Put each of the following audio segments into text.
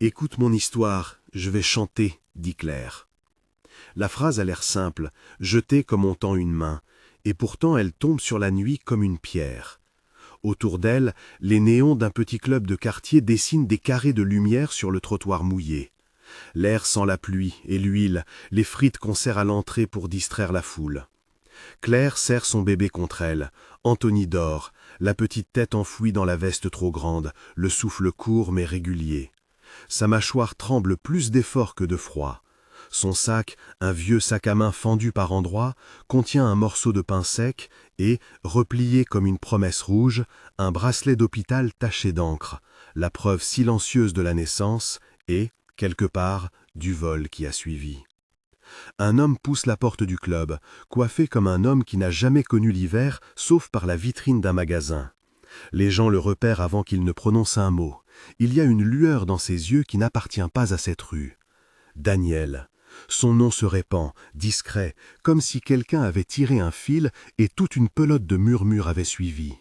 Écoute mon histoire, je vais chanter, dit Claire. La phrase a l'air simple, jetée comme on tend une main, et pourtant elle tombe sur la nuit comme une pierre. Autour d'elle, les néons d'un petit club de quartier dessinent des carrés de lumière sur le trottoir mouillé. L'air sent la pluie et l'huile, les frites qu'on sert à l'entrée pour distraire la foule. Claire serre son bébé contre elle. Anthony dort, la petite tête enfouie dans la veste trop grande, le souffle court mais régulier. Sa mâchoire tremble plus d'effort que de froid. Son sac, un vieux sac à main fendu par endroits, contient un morceau de pain sec et, replié comme une promesse rouge, un bracelet d'hôpital taché d'encre, la preuve silencieuse de la naissance et, quelque part, du vol qui a suivi. Un homme pousse la porte du club, coiffé comme un homme qui n'a jamais connu l'hiver, sauf par la vitrine d'un magasin. Les gens le repèrent avant qu'il ne prononce un mot. Il y a une lueur dans ses yeux qui n'appartient pas à cette rue. Daniel. Son nom se répand, discret, comme si quelqu'un avait tiré un fil et toute une pelote de murmures avait suivi.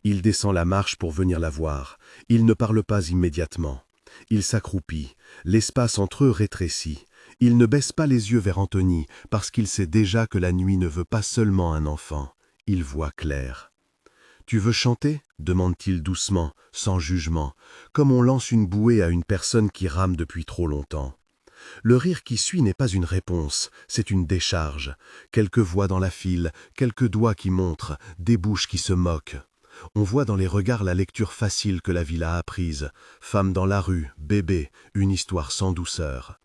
Il descend la marche pour venir la voir. Il ne parle pas immédiatement. Il s'accroupit. L'espace entre eux rétrécit. Il ne baisse pas les yeux vers Anthony, parce qu'il sait déjà que la nuit ne veut pas seulement un enfant. Il voit clair. « Tu veux chanter ?» demande-t-il doucement, sans jugement, comme on lance une bouée à une personne qui rame depuis trop longtemps. Le rire qui suit n'est pas une réponse, c'est une décharge. Quelques voix dans la file, quelques doigts qui montrent, des bouches qui se moquent. On voit dans les regards la lecture facile que la ville a apprise. Femme dans la rue, bébé, une histoire sans douceur.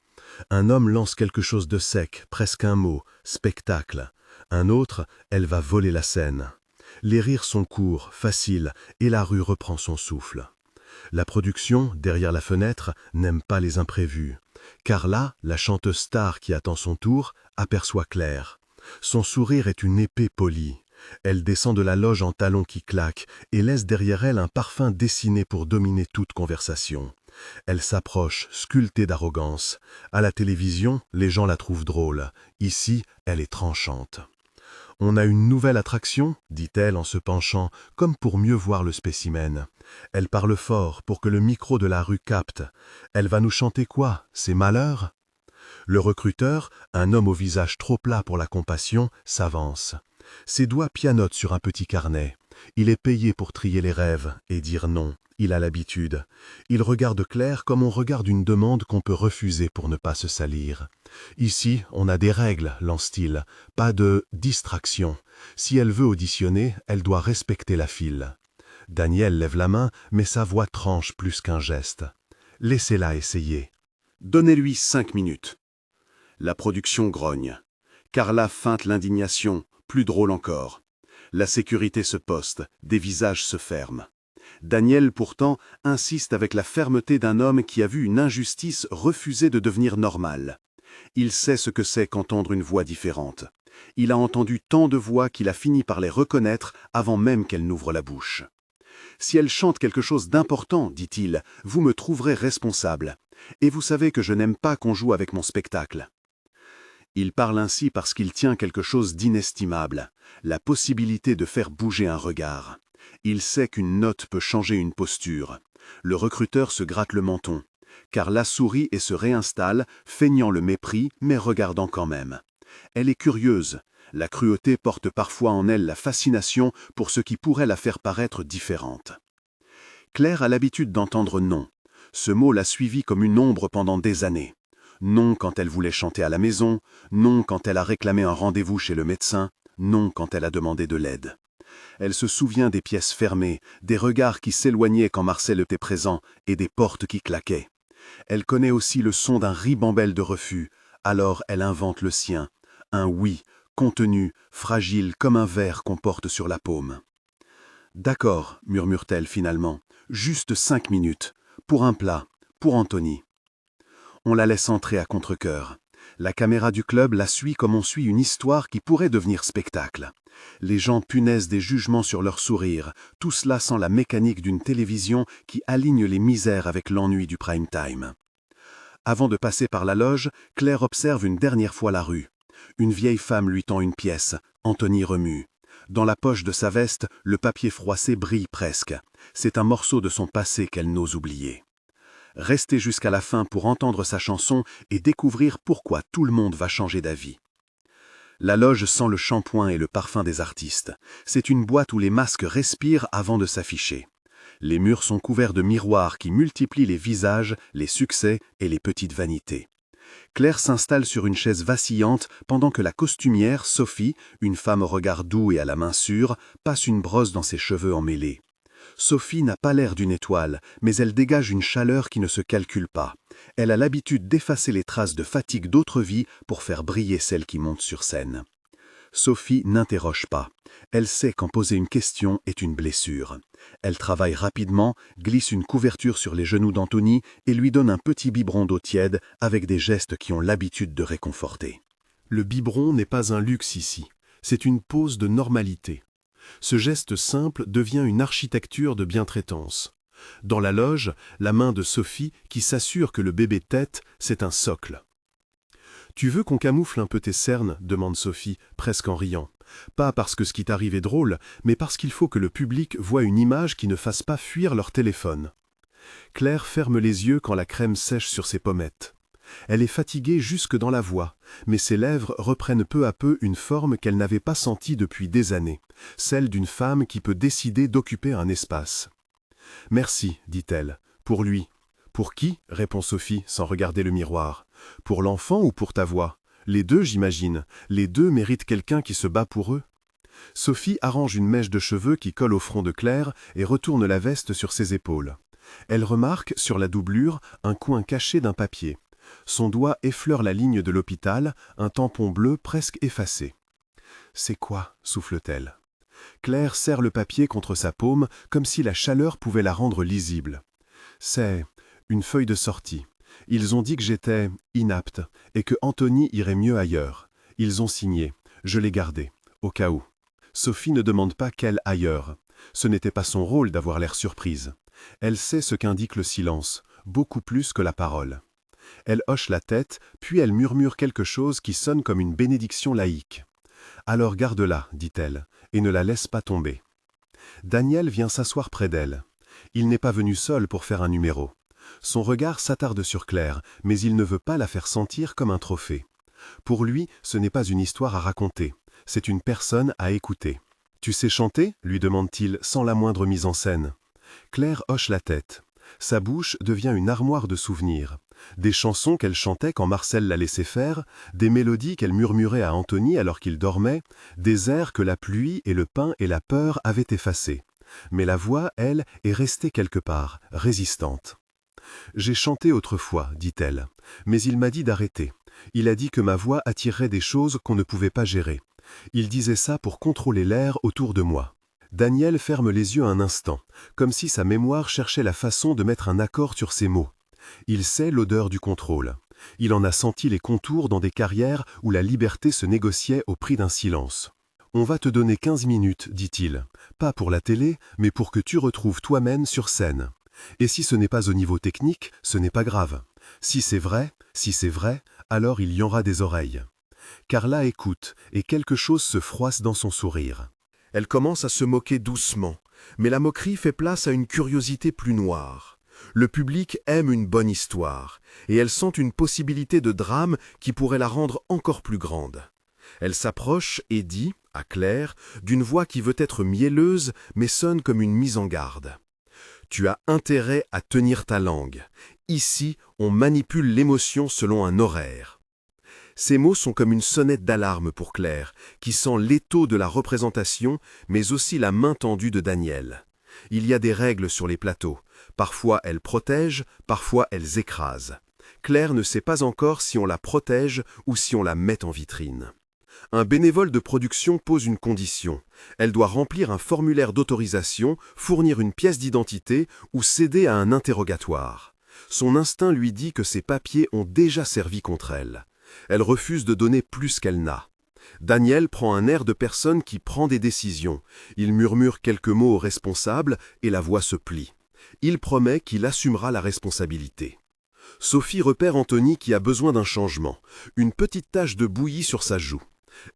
Un homme lance quelque chose de sec, presque un mot, spectacle. Un autre, elle va voler la scène. Les rires sont courts, faciles, et la rue reprend son souffle. La production, derrière la fenêtre, n'aime pas les imprévus. Carla, la chanteuse star qui attend son tour, aperçoit Claire. Son sourire est une épée polie. Elle descend de la loge en talons qui claquent et laisse derrière elle un parfum dessiné pour dominer toute conversation. Elle s'approche, sculptée d'arrogance. À la télévision, les gens la trouvent drôle. Ici, elle est tranchante. « On a une nouvelle attraction ?» dit-elle en se penchant, comme pour mieux voir le spécimen. Elle parle fort pour que le micro de la rue capte. Elle va nous chanter quoi? Ses malheurs? Le recruteur, un homme au visage trop plat pour la compassion, s'avance. Ses doigts pianotent sur un petit carnet. Il est payé pour trier les rêves et dire non. Il a l'habitude. Il regarde Claire comme on regarde une demande qu'on peut refuser pour ne pas se salir. Ici, on a des règles, lance-t-il, pas de distraction. Si elle veut auditionner, elle doit respecter la file. Daniel lève la main, mais sa voix tranche plus qu'un geste. Laissez-la essayer. Donnez-lui 5 minutes. La production grogne. Carla feinte l'indignation, plus drôle encore. La sécurité se poste, des visages se ferment. Daniel, pourtant, insiste avec la fermeté d'un homme qui a vu une injustice refuser de devenir normale. Il sait ce que c'est qu'entendre une voix différente. Il a entendu tant de voix qu'il a fini par les reconnaître avant même qu'elle n'ouvre la bouche. « Si elle chante quelque chose d'important, dit-il, vous me trouverez responsable. Et vous savez que je n'aime pas qu'on joue avec mon spectacle. » Il parle ainsi parce qu'il tient quelque chose d'inestimable, la possibilité de faire bouger un regard. Il sait qu'une note peut changer une posture. Le recruteur se gratte le menton. Carla sourit et se réinstalle, feignant le mépris, mais regardant quand même. Elle est curieuse. La cruauté porte parfois en elle la fascination pour ce qui pourrait la faire paraître différente. Claire a l'habitude d'entendre « non ». Ce mot l'a suivi comme une ombre pendant des années. Non quand elle voulait chanter à la maison, non quand elle a réclamé un rendez-vous chez le médecin, non quand elle a demandé de l'aide. Elle se souvient des pièces fermées, des regards qui s'éloignaient quand Marcel était présent et des portes qui claquaient. Elle connaît aussi le son d'un ribambelle de refus, alors elle invente le sien, un oui, contenu, fragile comme un verre qu'on porte sur la paume. « D'accord, murmure-t-elle finalement, juste 5 minutes, pour un plat, pour Anthony. » On la laisse entrer à contre-cœur. La caméra du club la suit comme on suit une histoire qui pourrait devenir spectacle. Les gens punaisent des jugements sur leurs sourires, tout cela sans la mécanique d'une télévision qui aligne les misères avec l'ennui du prime time. Avant de passer par la loge, Claire observe une dernière fois la rue. Une vieille femme lui tend une pièce. Anthony remue. Dans la poche de sa veste, le papier froissé brille presque. C'est un morceau de son passé qu'elle n'ose oublier. Restez jusqu'à la fin pour entendre sa chanson et découvrir pourquoi tout le monde va changer d'avis. La loge sent le shampoing et le parfum des artistes. C'est une boîte où les masques respirent avant de s'afficher. Les murs sont couverts de miroirs qui multiplient les visages, les succès et les petites vanités. Claire s'installe sur une chaise vacillante pendant que la costumière, Sophie, une femme au regard doux et à la main sûre, passe une brosse dans ses cheveux emmêlés. Sophie n'a pas l'air d'une étoile, mais elle dégage une chaleur qui ne se calcule pas. Elle a l'habitude d'effacer les traces de fatigue d'autres vies pour faire briller celles qui montent sur scène. Sophie n'interroge pas. Elle sait qu'en poser une question est une blessure. Elle travaille rapidement, glisse une couverture sur les genoux d'Anthony et lui donne un petit biberon d'eau tiède avec des gestes qui ont l'habitude de réconforter. Le biberon n'est pas un luxe ici, c'est une pose de normalité. Ce geste simple devient une architecture de bientraitance. Dans la loge, la main de Sophie qui s'assure que le bébé tète, c'est un socle. « Tu veux qu'on camoufle un peu tes cernes ?» demande Sophie, presque en riant. Pas parce que ce qui t'arrive est drôle, mais parce qu'il faut que le public voie une image qui ne fasse pas fuir leur téléphone. Claire ferme les yeux quand la crème sèche sur ses pommettes. Elle est fatiguée jusque dans la voix, mais ses lèvres reprennent peu à peu une forme qu'elle n'avait pas sentie depuis des années, celle d'une femme qui peut décider d'occuper un espace. « Merci, dit-elle, pour lui. »« Pour qui ?» répond Sophie sans regarder le miroir. « Pour l'enfant ou pour ta voix ? Les deux, j'imagine. Les deux méritent quelqu'un qui se bat pour eux. » Sophie arrange une mèche de cheveux qui colle au front de Claire et retourne la veste sur ses épaules. Elle remarque, sur la doublure, un coin caché d'un papier. Son doigt effleure la ligne de l'hôpital, un tampon bleu presque effacé. « C'est quoi ?» souffle-t-elle. Claire serre le papier contre sa paume, comme si la chaleur pouvait la rendre lisible. « C'est une feuille de sortie. Ils ont dit que j'étais inapte et que Anthony irait mieux ailleurs. Ils ont signé. Je l'ai gardé, au cas où. » Sophie ne demande pas quel ailleurs. Ce n'était pas son rôle d'avoir l'air surprise. Elle sait ce qu'indique le silence, beaucoup plus que la parole. Elle hoche la tête, puis elle murmure quelque chose qui sonne comme une bénédiction laïque. « Alors garde-la, dit-elle, et ne la laisse pas tomber. » Daniel vient s'asseoir près d'elle. Il n'est pas venu seul pour faire un numéro. Son regard s'attarde sur Claire, mais il ne veut pas la faire sentir comme un trophée. Pour lui, ce n'est pas une histoire à raconter, c'est une personne à écouter. « Tu sais chanter ?» lui demande-t-il sans la moindre mise en scène. Claire hoche la tête. Sa bouche devient une armoire de souvenirs. Des chansons qu'elle chantait quand Marcel la laissait faire, des mélodies qu'elle murmurait à Anthony alors qu'il dormait, des airs que la pluie et le pain et la peur avaient effacés. Mais la voix, elle, est restée quelque part, résistante. « J'ai chanté autrefois, dit-elle, mais il m'a dit d'arrêter. Il a dit que ma voix attirerait des choses qu'on ne pouvait pas gérer. Il disait ça pour contrôler l'air autour de moi. » Daniel ferme les yeux un instant, comme si sa mémoire cherchait la façon de mettre un accord sur ses mots. Il sait l'odeur du contrôle. Il en a senti les contours dans des carrières où la liberté se négociait au prix d'un silence. « On va te donner 15 minutes, dit-il. Pas pour la télé, mais pour que tu retrouves toi-même sur scène. Et si ce n'est pas au niveau technique, ce n'est pas grave. Si c'est vrai, alors il y aura des oreilles. » Carla écoute, et quelque chose se froisse dans son sourire. Elle commence à se moquer doucement, mais la moquerie fait place à une curiosité plus noire. Le public aime une bonne histoire, et elle sent une possibilité de drame qui pourrait la rendre encore plus grande. Elle s'approche et dit, à Claire, d'une voix qui veut être mielleuse, mais sonne comme une mise en garde. « Tu as intérêt à tenir ta langue. Ici, on manipule l'émotion selon un horaire. » Ces mots sont comme une sonnette d'alarme pour Claire, qui sent l'étau de la représentation, mais aussi la main tendue de Daniel. Il y a des règles sur les plateaux. Parfois elles protègent, parfois elles écrasent. Claire ne sait pas encore si on la protège ou si on la met en vitrine. Un bénévole de production pose une condition. Elle doit remplir un formulaire d'autorisation, fournir une pièce d'identité ou céder à un interrogatoire. Son instinct lui dit que ces papiers ont déjà servi contre elle. Elle refuse de donner plus qu'elle n'a. Daniel prend un air de personne qui prend des décisions. Il murmure quelques mots au responsable et la voix se plie. Il promet qu'il assumera la responsabilité. Sophie repère Anthony qui a besoin d'un changement, une petite tache de bouillie sur sa joue.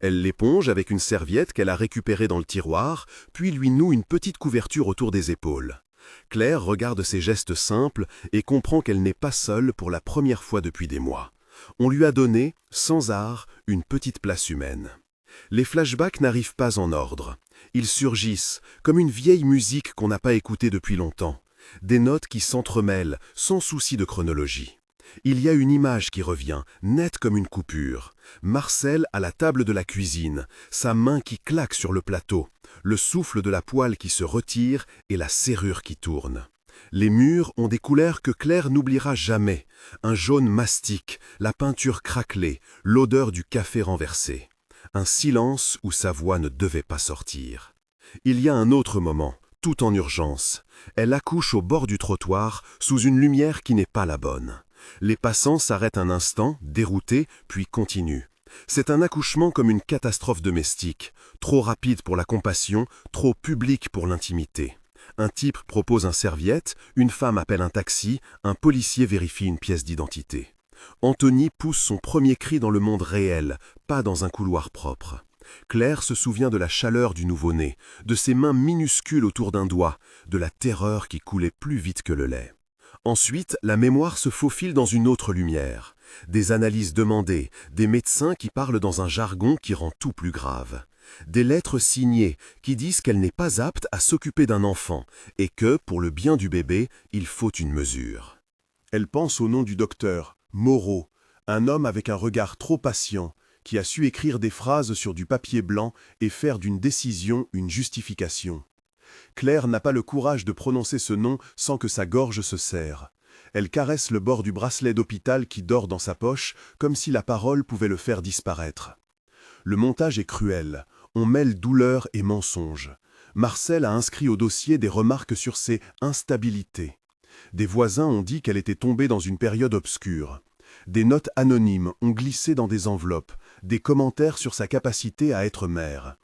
Elle l'éponge avec une serviette qu'elle a récupérée dans le tiroir, puis lui noue une petite couverture autour des épaules. Claire regarde ses gestes simples et comprend qu'elle n'est pas seule pour la première fois depuis des mois. On lui a donné, sans art, une petite place humaine. Les flashbacks n'arrivent pas en ordre. Ils surgissent, comme une vieille musique qu'on n'a pas écoutée depuis longtemps. Des notes qui s'entremêlent, sans souci de chronologie. Il y a une image qui revient, nette comme une coupure. Marcel à la table de la cuisine, sa main qui claque sur le plateau, le souffle de la poêle qui se retire et la serrure qui tourne. Les murs ont des couleurs que Claire n'oubliera jamais. Un jaune mastic, la peinture craquelée, l'odeur du café renversé. Un silence où sa voix ne devait pas sortir. Il y a un autre moment, tout en urgence. Elle accouche au bord du trottoir, sous une lumière qui n'est pas la bonne. Les passants s'arrêtent un instant, déroutés, puis continuent. C'est un accouchement comme une catastrophe domestique, trop rapide pour la compassion, trop public pour l'intimité. Un type propose un serviette, une femme appelle un taxi, un policier vérifie une pièce d'identité. Anthony pousse son premier cri dans le monde réel, pas dans un couloir propre. Claire se souvient de la chaleur du nouveau-né, de ses mains minuscules autour d'un doigt, de la terreur qui coulait plus vite que le lait. Ensuite, la mémoire se faufile dans une autre lumière. Des analyses demandées, des médecins qui parlent dans un jargon qui rend tout plus grave. Des lettres signées qui disent qu'elle n'est pas apte à s'occuper d'un enfant et que, pour le bien du bébé, il faut une mesure. Elle pense au nom du docteur, Moreau, un homme avec un regard trop patient, qui a su écrire des phrases sur du papier blanc et faire d'une décision une justification. Claire n'a pas le courage de prononcer ce nom sans que sa gorge se serre. Elle caresse le bord du bracelet d'hôpital qui dort dans sa poche, comme si la parole pouvait le faire disparaître. Le montage est cruel. On mêle douleur et mensonge. Marcel a inscrit au dossier des remarques sur ses instabilités. Des voisins ont dit qu'elle était tombée dans une période obscure. Des notes anonymes ont glissé dans des enveloppes, des commentaires sur sa capacité à être mère.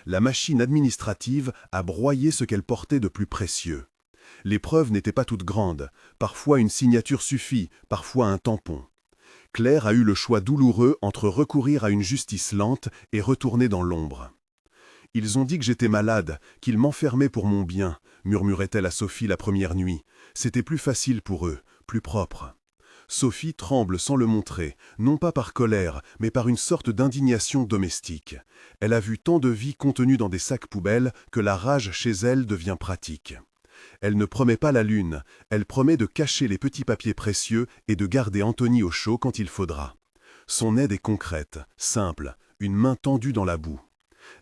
La machine administrative a broyé ce qu'elle portait de plus précieux. Les preuves n'étaient pas toutes grandes. Parfois une signature suffit, parfois un tampon. Claire a eu le choix douloureux entre recourir à une justice lente et retourner dans l'ombre. « Ils ont dit que j'étais malade, qu'ils m'enfermaient pour mon bien », murmurait-elle à Sophie la première nuit. C'était plus facile pour eux, plus propre. Sophie tremble sans le montrer, non pas par colère, mais par une sorte d'indignation domestique. Elle a vu tant de vie contenue dans des sacs poubelles que la rage chez elle devient pratique. Elle ne promet pas la lune, elle promet de cacher les petits papiers précieux et de garder Anthony au chaud quand il faudra. Son aide est concrète, simple, une main tendue dans la boue.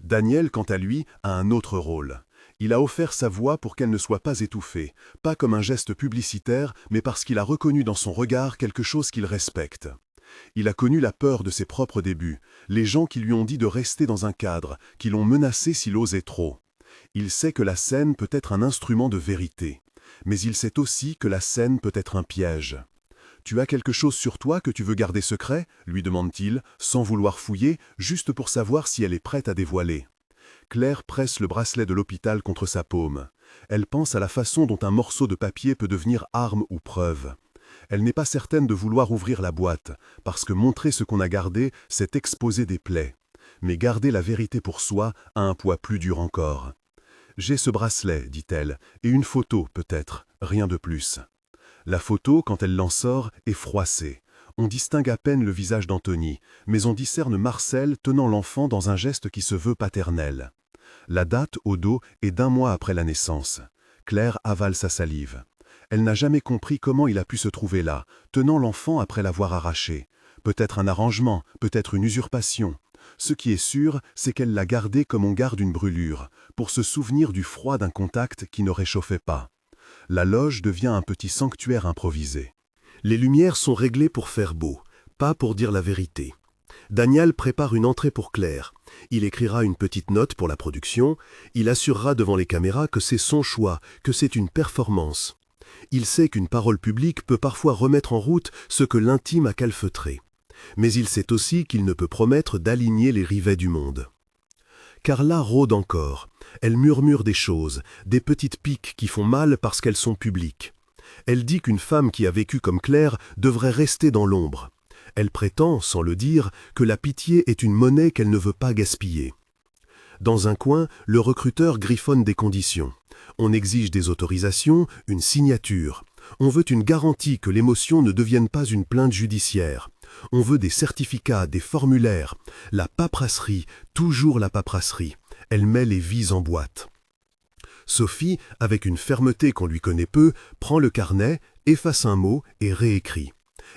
Daniel, quant à lui, a un autre rôle. Il a offert sa voix pour qu'elle ne soit pas étouffée, pas comme un geste publicitaire, mais parce qu'il a reconnu dans son regard quelque chose qu'il respecte. Il a connu la peur de ses propres débuts, les gens qui lui ont dit de rester dans un cadre, qui l'ont menacé s'il osait trop. Il sait que la scène peut être un instrument de vérité, mais il sait aussi que la scène peut être un piège. « Tu as quelque chose sur toi que tu veux garder secret ?» lui demande-t-il, sans vouloir fouiller, juste pour savoir si elle est prête à dévoiler. Claire presse le bracelet de l'hôpital contre sa paume. Elle pense à la façon dont un morceau de papier peut devenir arme ou preuve. Elle n'est pas certaine de vouloir ouvrir la boîte, parce que montrer ce qu'on a gardé, c'est exposer des plaies. Mais garder la vérité pour soi a un poids plus dur encore. « J'ai ce bracelet, dit-elle, et une photo peut-être, rien de plus. » La photo, quand elle l'en sort, est froissée. On distingue à peine le visage d'Anthony, mais on discerne Marcel tenant l'enfant dans un geste qui se veut paternel. La date, au dos, est d'1 mois après la naissance. Claire avale sa salive. Elle n'a jamais compris comment il a pu se trouver là, tenant l'enfant après l'avoir arraché. Peut-être un arrangement, peut-être une usurpation. Ce qui est sûr, c'est qu'elle l'a gardé comme on garde une brûlure, pour se souvenir du froid d'un contact qui ne réchauffait pas. La loge devient un petit sanctuaire improvisé. Les lumières sont réglées pour faire beau, pas pour dire la vérité. Daniel prépare une entrée pour Claire. Il écrira une petite note pour la production. Il assurera devant les caméras que c'est son choix, que c'est une performance. Il sait qu'une parole publique peut parfois remettre en route ce que l'intime a calfeutré. Mais il sait aussi qu'il ne peut promettre d'aligner les rivets du monde. Carla rôde encore. Elle murmure des choses, des petites piques qui font mal parce qu'elles sont publiques. Elle dit qu'une femme qui a vécu comme Claire devrait rester dans l'ombre. Elle prétend, sans le dire, que la pitié est une monnaie qu'elle ne veut pas gaspiller. Dans un coin, le recruteur griffonne des conditions. On exige des autorisations, une signature. On veut une garantie que l'émotion ne devienne pas une plainte judiciaire. On veut des certificats, des formulaires. La paperasserie, toujours la paperasserie. Elle met les vies en boîte. Sophie, avec une fermeté qu'on lui connaît peu, prend le carnet, efface un mot et réécrit.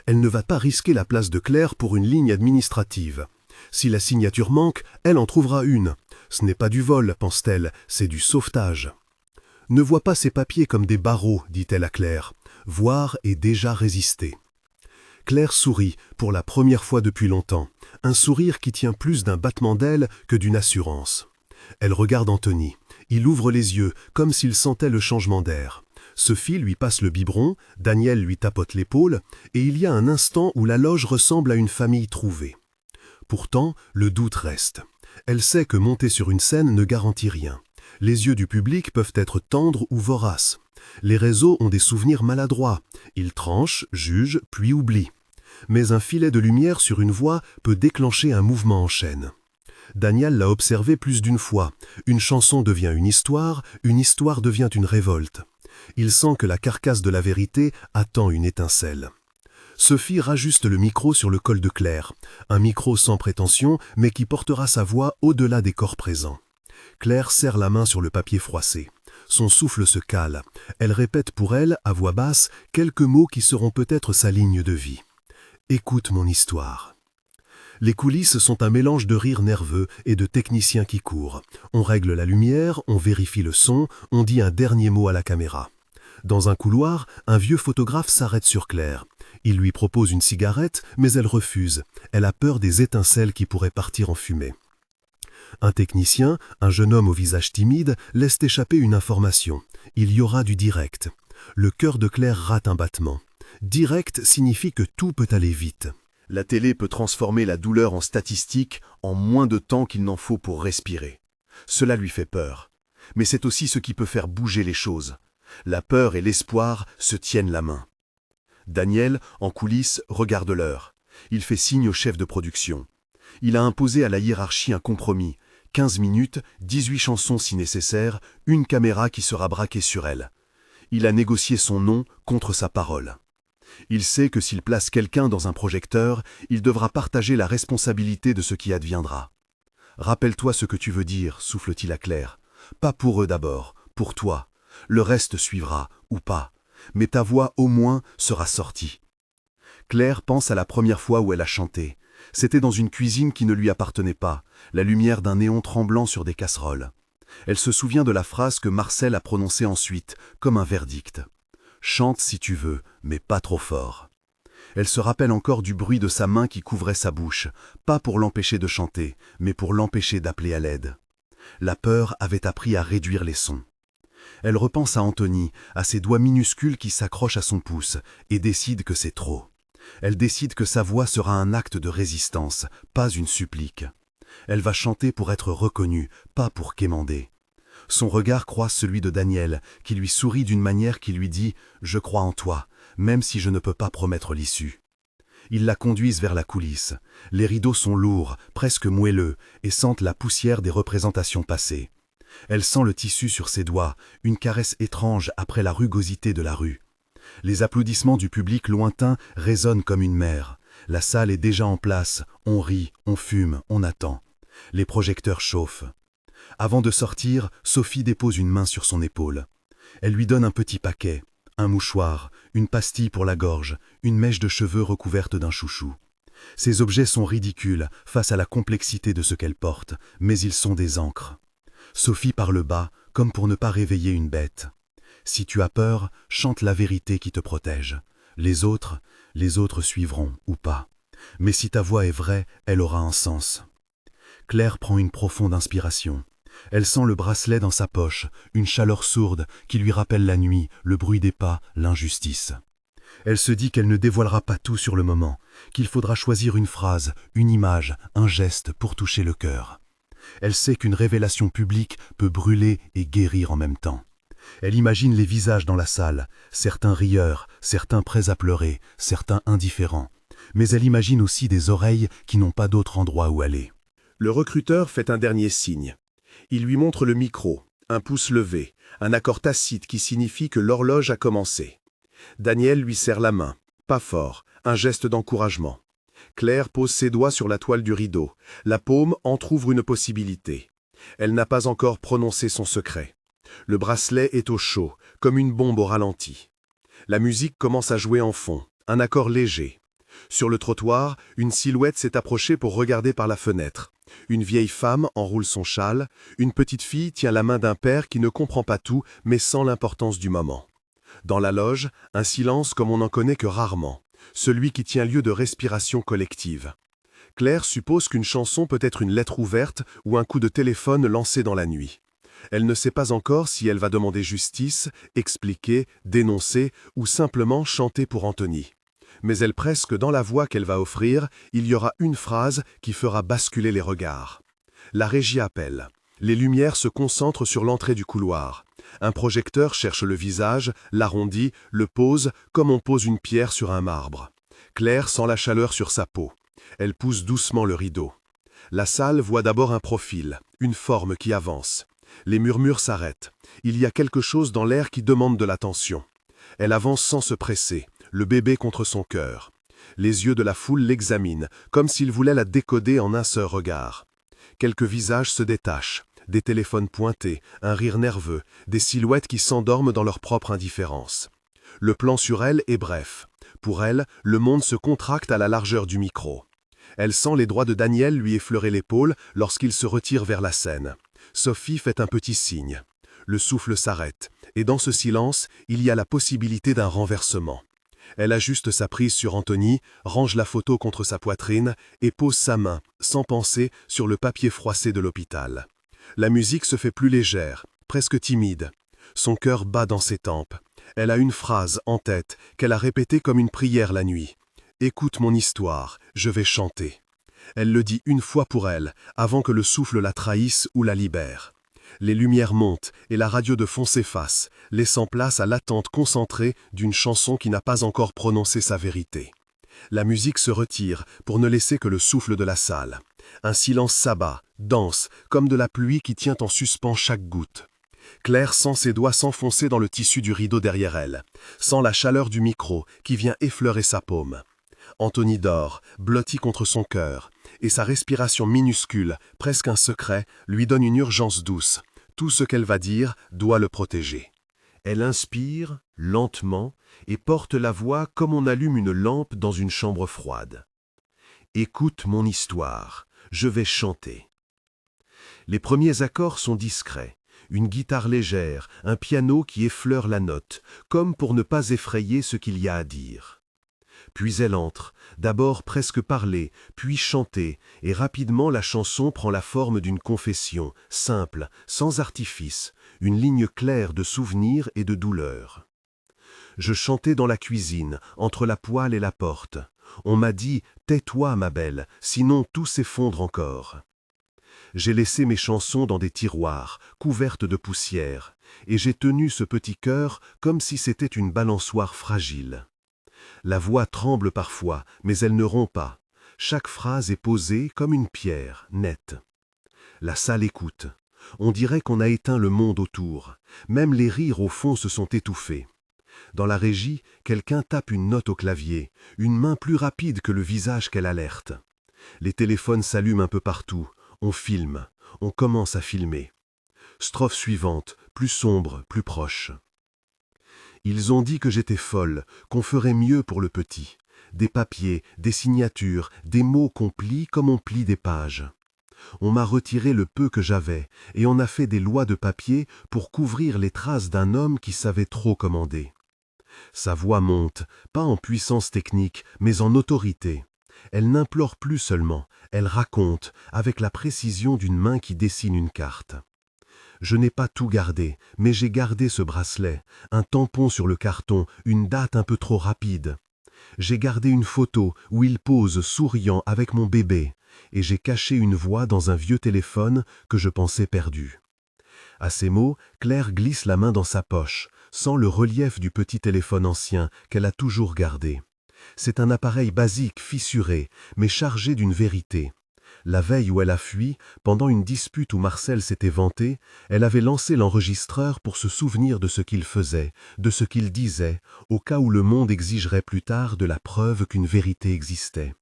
Elle ne va pas risquer la place de Claire pour une ligne administrative. Si la signature manque, elle en trouvera une. Ce n'est pas du vol, pense-t-elle, c'est du sauvetage. Ne vois pas ces papiers comme des barreaux, dit-elle à Claire. Voir et déjà résister. Claire sourit, pour la première fois depuis longtemps, un sourire qui tient plus d'un battement d'ailes que d'une assurance. Elle regarde Anthony. Il ouvre les yeux, comme s'il sentait le changement d'air. Sophie lui passe le biberon, Daniel lui tapote l'épaule, et il y a un instant où la loge ressemble à une famille trouvée. Pourtant, le doute reste. Elle sait que monter sur une scène ne garantit rien. Les yeux du public peuvent être tendres ou voraces. Les réseaux ont des souvenirs maladroits. Ils tranchent, jugent, puis oublient. Mais un filet de lumière sur une voix peut déclencher un mouvement en chaîne. Daniel l'a observé plus d'une fois. Une chanson devient une histoire devient une révolte. Il sent que la carcasse de la vérité attend une étincelle. Sophie rajuste le micro sur le col de Claire. Un micro sans prétention, mais qui portera sa voix au-delà des corps présents. Claire serre la main sur le papier froissé. Son souffle se cale. Elle répète pour elle, à voix basse, quelques mots qui seront peut-être sa ligne de vie. « Écoute mon histoire ». Les coulisses sont un mélange de rires nerveux et de techniciens qui courent. On règle la lumière, on vérifie le son, on dit un dernier mot à la caméra. Dans un couloir, un vieux photographe s'arrête sur Claire. Il lui propose une cigarette, mais elle refuse. Elle a peur des étincelles qui pourraient partir en fumée. Un technicien, un jeune homme au visage timide, laisse échapper une information. Il y aura du direct. Le cœur de Claire rate un battement. Direct signifie que tout peut aller vite. La télé peut transformer la douleur en statistique en moins de temps qu'il n'en faut pour respirer. Cela lui fait peur. Mais c'est aussi ce qui peut faire bouger les choses. La peur et l'espoir se tiennent la main. Daniel, en coulisses, regarde l'heure. Il fait signe au chef de production. Il a imposé à la hiérarchie un compromis. 15 minutes, 18 chansons si nécessaire, une caméra qui sera braquée sur elle. Il a négocié son nom contre sa parole. Il sait que s'il place quelqu'un dans un projecteur, il devra partager la responsabilité de ce qui adviendra. « Rappelle-toi ce que tu veux dire, souffle-t-il à Claire. Pas pour eux d'abord, pour toi. Le reste suivra, ou pas. Mais ta voix, au moins, sera sortie. » Claire pense à la première fois où elle a chanté. C'était dans une cuisine qui ne lui appartenait pas, la lumière d'un néon tremblant sur des casseroles. Elle se souvient de la phrase que Marcel a prononcée ensuite, comme un verdict. « Chante si tu veux, mais pas trop fort. » Elle se rappelle encore du bruit de sa main qui couvrait sa bouche, pas pour l'empêcher de chanter, mais pour l'empêcher d'appeler à l'aide. La peur avait appris à réduire les sons. Elle repense à Anthony, à ses doigts minuscules qui s'accrochent à son pouce, et décide que c'est trop. Elle décide que sa voix sera un acte de résistance, pas une supplique. Elle va chanter pour être reconnue, pas pour quémander. Son regard croise celui de Daniel, qui lui sourit d'une manière qui lui dit « Je crois en toi, même si je ne peux pas promettre l'issue. » Ils la conduisent vers la coulisse. Les rideaux sont lourds, presque moelleux, et sentent la poussière des représentations passées. Elle sent le tissu sur ses doigts, une caresse étrange après la rugosité de la rue. Les applaudissements du public lointain résonnent comme une mer. La salle est déjà en place, on rit, on fume, on attend. Les projecteurs chauffent. Avant de sortir, Sophie dépose une main sur son épaule. Elle lui donne un petit paquet, un mouchoir, une pastille pour la gorge, une mèche de cheveux recouverte d'un chouchou. Ces objets sont ridicules face à la complexité de ce qu'elle porte, mais ils sont des ancres. Sophie parle bas, comme pour ne pas réveiller une bête. Si tu as peur, chante la vérité qui te protège. Les autres suivront, ou pas. Mais si ta voix est vraie, elle aura un sens. Claire prend une profonde inspiration. Elle sent le bracelet dans sa poche, une chaleur sourde qui lui rappelle la nuit, le bruit des pas, l'injustice. Elle se dit qu'elle ne dévoilera pas tout sur le moment, qu'il faudra choisir une phrase, une image, un geste pour toucher le cœur. Elle sait qu'une révélation publique peut brûler et guérir en même temps. Elle imagine les visages dans la salle, certains rieurs, certains prêts à pleurer, certains indifférents. Mais elle imagine aussi des oreilles qui n'ont pas d'autre endroit où aller. Le recruteur fait un dernier signe. Il lui montre le micro. Un pouce levé, un accord tacite qui signifie que l'horloge a commencé. Daniel lui serre la main, pas fort, un geste d'encouragement. Claire pose ses doigts sur la toile du rideau. La paume entr'ouvre une possibilité. Elle n'a pas encore prononcé son secret. Le bracelet est au chaud, comme une bombe au ralenti. La musique commence à jouer en fond, un accord léger. Sur le trottoir, une silhouette s'est approchée pour regarder par la fenêtre. Une vieille femme enroule son châle, une petite fille tient la main d'un père qui ne comprend pas tout, mais sent l'importance du moment. Dans la loge, un silence comme on n'en connaît que rarement, celui qui tient lieu de respiration collective. Claire suppose qu'une chanson peut être une lettre ouverte ou un coup de téléphone lancé dans la nuit. Elle ne sait pas encore si elle va demander justice, expliquer, dénoncer ou simplement chanter pour Anthony. Mais elle presse que dans la voix qu'elle va offrir, il y aura une phrase qui fera basculer les regards. La régie appelle. Les lumières se concentrent sur l'entrée du couloir. Un projecteur cherche le visage, l'arrondit, le pose comme on pose une pierre sur un marbre. Claire sent la chaleur sur sa peau. Elle pousse doucement le rideau. La salle voit d'abord un profil, une forme qui avance. Les murmures s'arrêtent. Il y a quelque chose dans l'air qui demande de l'attention. Elle avance sans se presser, le bébé contre son cœur. Les yeux de la foule l'examinent, comme s'ils voulaient la décoder en un seul regard. Quelques visages se détachent, des téléphones pointés, un rire nerveux, des silhouettes qui s'endorment dans leur propre indifférence. Le plan sur elle est bref. Pour elle, le monde se contracte à la largeur du micro. Elle sent les doigts de Daniel lui effleurer l'épaule lorsqu'il se retire vers la scène. Sophie fait un petit signe. Le souffle s'arrête, et dans ce silence, il y a la possibilité d'un renversement. Elle ajuste sa prise sur Anthony, range la photo contre sa poitrine et pose sa main, sans penser, sur le papier froissé de l'hôpital. La musique se fait plus légère, presque timide. Son cœur bat dans ses tempes. Elle a une phrase en tête qu'elle a répétée comme une prière la nuit. « Écoute mon histoire, je vais chanter ». Elle le dit une fois pour elle, avant que le souffle la trahisse ou la libère. Les lumières montent et la radio de fond s'efface, laissant place à l'attente concentrée d'une chanson qui n'a pas encore prononcé sa vérité. La musique se retire pour ne laisser que le souffle de la salle. Un silence s'abat, dense, comme de la pluie qui tient en suspens chaque goutte. Claire sent ses doigts s'enfoncer dans le tissu du rideau derrière elle, sent la chaleur du micro qui vient effleurer sa paume. Anthony dort, blotti contre son cœur, et sa respiration minuscule, presque un secret, lui donne une urgence douce. Tout ce qu'elle va dire doit le protéger. Elle inspire, lentement, et porte la voix comme on allume une lampe dans une chambre froide. « Écoute mon histoire, je vais chanter. » Les premiers accords sont discrets. Une guitare légère, un piano qui effleure la note, comme pour ne pas effrayer ce qu'il y a à dire. Puis elle entre, d'abord presque parler, puis chanter, et rapidement la chanson prend la forme d'une confession, simple, sans artifice, une ligne claire de souvenirs et de douleur. Je chantais dans la cuisine, entre la poêle et la porte. On m'a dit « Tais-toi, ma belle, sinon tout s'effondre encore ». J'ai laissé mes chansons dans des tiroirs, couvertes de poussière, et j'ai tenu ce petit cœur comme si c'était une balançoire fragile. La voix tremble parfois, mais elle ne rompt pas. Chaque phrase est posée comme une pierre, nette. La salle écoute. On dirait qu'on a éteint le monde autour. Même les rires au fond se sont étouffés. Dans la régie, quelqu'un tape une note au clavier, une main plus rapide que le visage qu'elle alerte. Les téléphones s'allument un peu partout. On filme. On commence à filmer. Strophe suivante, plus sombre, plus proche. Ils ont dit que j'étais folle, qu'on ferait mieux pour le petit. Des papiers, des signatures, des mots qu'on plie comme on plie des pages. On m'a retiré le peu que j'avais, et on a fait des lois de papier pour couvrir les traces d'un homme qui savait trop commander. Sa voix monte, pas en puissance technique, mais en autorité. Elle n'implore plus seulement, elle raconte, avec la précision d'une main qui dessine une carte. Je n'ai pas tout gardé, mais j'ai gardé ce bracelet, un tampon sur le carton, une date un peu trop rapide. J'ai gardé une photo où il pose souriant avec mon bébé, et j'ai caché une voix dans un vieux téléphone que je pensais perdu. À ces mots, Claire glisse la main dans sa poche, sent le relief du petit téléphone ancien qu'elle a toujours gardé. C'est un appareil basique, fissuré, mais chargé d'une vérité. La veille où elle a fui, pendant une dispute où Marcel s'était vanté, elle avait lancé l'enregistreur pour se souvenir de ce qu'il faisait, de ce qu'il disait, au cas où le monde exigerait plus tard de la preuve qu'une vérité existait.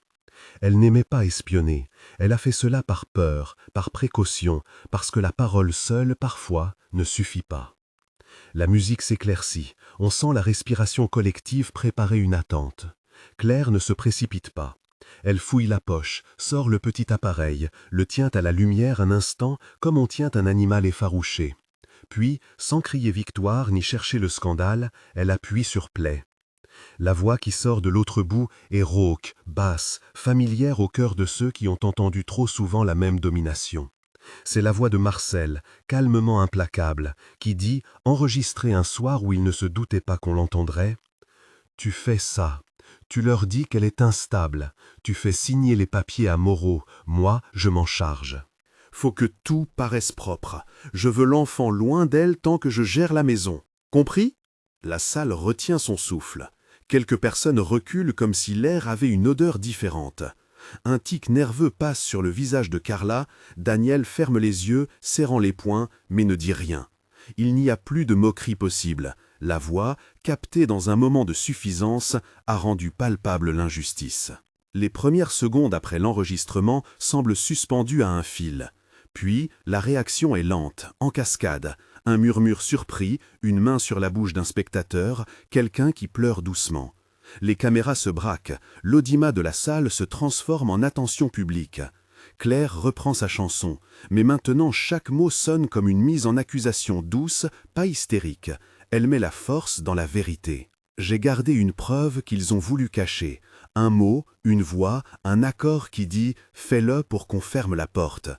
Elle n'aimait pas espionner, elle a fait cela par peur, par précaution, parce que la parole seule, parfois, ne suffit pas. La musique s'éclaircit, on sent la respiration collective préparer une attente. Claire ne se précipite pas. Elle fouille la poche, sort le petit appareil, le tient à la lumière un instant comme on tient un animal effarouché. Puis, sans crier victoire ni chercher le scandale, elle appuie sur play. La voix qui sort de l'autre bout est rauque, basse, familière au cœur de ceux qui ont entendu trop souvent la même domination. C'est la voix de Marcel, calmement implacable, qui dit, enregistré un soir où il ne se doutait pas qu'on l'entendrait, « Tu fais ça. Tu leur dis qu'elle est instable. Tu fais signer les papiers à Moreau. Moi, je m'en charge. Faut que tout paraisse propre. Je veux l'enfant loin d'elle tant que je gère la maison. Compris ?» La salle retient son souffle. Quelques personnes reculent comme si l'air avait une odeur différente. Un tic nerveux passe sur le visage de Carla. Daniel ferme les yeux, serrant les poings, mais ne dit rien. Il n'y a plus de moquerie possible. La voix, captée dans un moment de suffisance, a rendu palpable l'injustice. Les premières secondes après l'enregistrement semblent suspendues à un fil. Puis, la réaction est lente, en cascade. Un murmure surpris, une main sur la bouche d'un spectateur, quelqu'un qui pleure doucement. Les caméras se braquent, l'audimat de la salle se transforme en attention publique. Claire reprend sa chanson, mais maintenant chaque mot sonne comme une mise en accusation douce, pas hystérique. Elle met la force dans la vérité. J'ai gardé une preuve qu'ils ont voulu cacher. Un mot, une voix, un accord qui dit « fais-le pour qu'on ferme la porte ».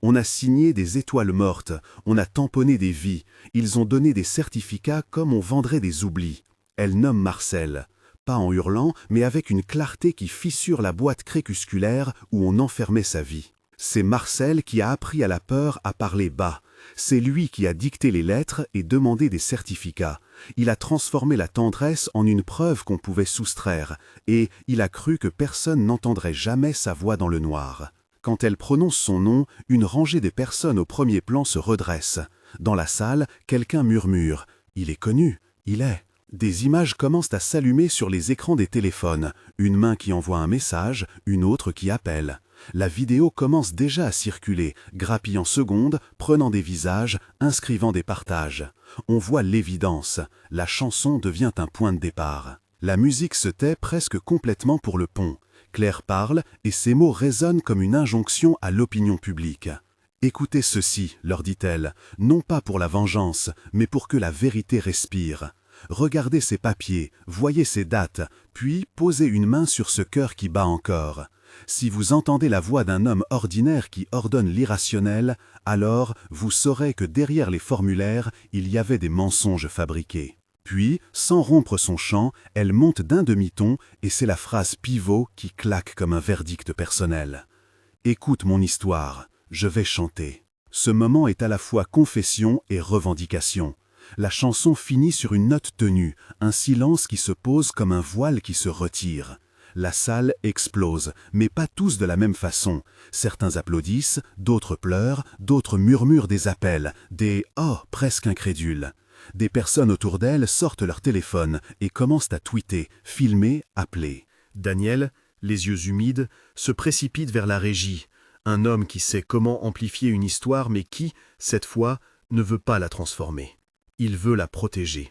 On a signé des étoiles mortes, on a tamponné des vies, ils ont donné des certificats comme on vendrait des oublis. Elle nomme Marcel, pas en hurlant, mais avec une clarté qui fissure la boîte crépusculaire où on enfermait sa vie. C'est Marcel qui a appris à la peur à parler bas. C'est lui qui a dicté les lettres et demandé des certificats. Il a transformé la tendresse en une preuve qu'on pouvait soustraire, et il a cru que personne n'entendrait jamais sa voix dans le noir. Quand elle prononce son nom, une rangée des personnes au premier plan se redresse. Dans la salle, quelqu'un murmure « Il est connu, il est ». Des images commencent à s'allumer sur les écrans des téléphones. Une main qui envoie un message, une autre qui appelle. La vidéo commence déjà à circuler, grappillant secondes, prenant des visages, inscrivant des partages. On voit l'évidence. La chanson devient un point de départ. La musique se tait presque complètement pour le pont. Claire parle et ses mots résonnent comme une injonction à l'opinion publique. « Écoutez ceci, leur dit-elle, non pas pour la vengeance, mais pour que la vérité respire. Regardez ces papiers, voyez ces dates, puis posez une main sur ce cœur qui bat encore. Si vous entendez la voix d'un homme ordinaire qui ordonne l'irrationnel, alors vous saurez que derrière les formulaires, il y avait des mensonges fabriqués. » Puis, sans rompre son chant, elle monte d'un demi-ton et c'est la phrase pivot qui claque comme un verdict personnel. « Écoute mon histoire, je vais chanter. » Ce moment est à la fois confession et revendication. La chanson finit sur une note tenue, un silence qui se pose comme un voile qui se retire. La salle explose, mais pas tous de la même façon. Certains applaudissent, d'autres pleurent, d'autres murmurent des appels, des « oh » presque incrédules. Des personnes autour d'elle sortent leur téléphone et commencent à tweeter, filmer, appeler. Daniel, les yeux humides, se précipite vers la régie. Un homme qui sait comment amplifier une histoire mais qui, cette fois, ne veut pas la transformer. Il veut la protéger.